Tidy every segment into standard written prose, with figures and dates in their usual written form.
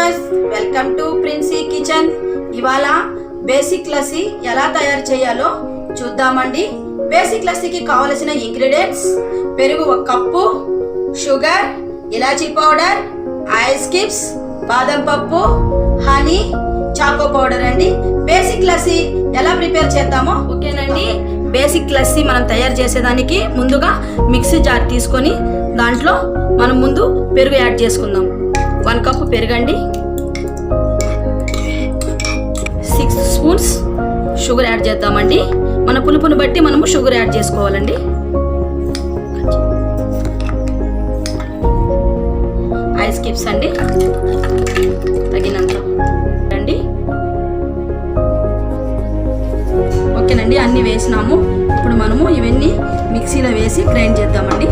Viewers, welcome to Princy kitchen. ఇవాళ basic lassi ఎలా తయారు చేయాలో చూద్దామండి. బేసిక్ లస్సీకి కావలసిన ఇంగ్రీడియంట్స్: పెరుగు 1 కప్పు, షుగర్, ఇలాచీ పౌడర్, ఐస్ క్యూబ్స్, బాదం పప్పు, హనీ, చాకో పౌడర్ అండి. బేసిక్ లస్సీ ఎలా ప్రిపేర్ చేద్దామో ఓకేనండి. బేసిక్ లస్సీ మనం తయారు చేసేదానికి ముందుగా మిక్సీ జార్ తీసుకొని దాంట్లో మనం ముందు పెరుగు యాడ్ చేసుకుందాం. 1 కప్పు పెరుగండి, 6 స్పూన్స్ షుగర్ యాడ్ చేద్దామండి. మన పులుపుని బట్టి మనము షుగర్ యాడ్ చేసుకోవాలండి. ఐస్ క్యూబ్స్ అండి తగినంత అండి. ఓకేనండి, అన్నీ వేసినాము. ఇప్పుడు మనము ఇవన్నీ మిక్సీలో వేసి గ్రైండ్ చేద్దామండి.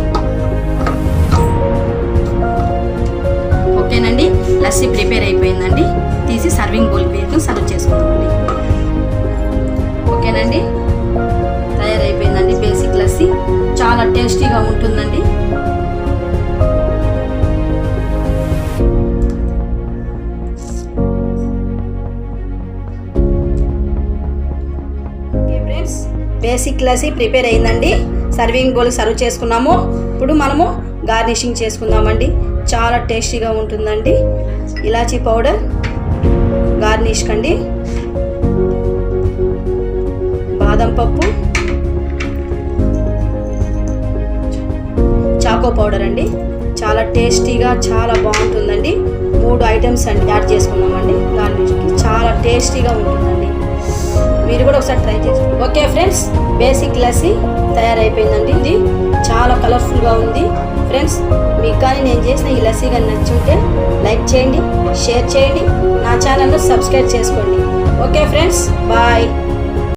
ఓకేనండి, లస్సీ ప్రిపేర్ అయిపోయిందండి. తీసి సర్వింగ్ బౌల్ వేసుకొని సర్వ్ చేసుకుందామండి. ఓకేనండి, తయారైపోయిందండి బేసిక్ లస్సీ. చాలా టేస్టీగా ఉంటుందండి. బేసిక్ లస్సీ ప్రిపేర్ అయిందండి. సర్వింగ్ బౌల్ సర్వ్ చేసుకున్నాము. ఇప్పుడు మనము గార్నిషింగ్ చేసుకుందామండి. చాలా టేస్టీగా ఉంటుందండి. ఇలాచీ పౌడర్ గార్నిష్ కండి, బాదం పప్పు, చాకో పౌడర్ అండి. చాలా టేస్టీగా చాలా బాగుంటుందండి. 3 ఐటమ్స్ అండి యాడ్ చేసుకున్నామండి. గార్నిష్కి చాలా టేస్టీగా ఉంటుందండి. మీరు కూడా ఒకసారి ట్రై చేసి. ఓకే ఫ్రెండ్స్, బేసిక్ లస్సీ తయారైపోయిందండి. ఇది చాలా కలర్ఫుల్గా ఉంది. ఫ్రెండ్స్, మీకు కానీ నేను చేసిన ఈ లస్సీ కానీ నచ్చుంటే లైక్ చేయండి, షేర్ చేయండి, నా ఛానల్ను సబ్స్క్రైబ్ చేసుకోండి. Okay friends, bye.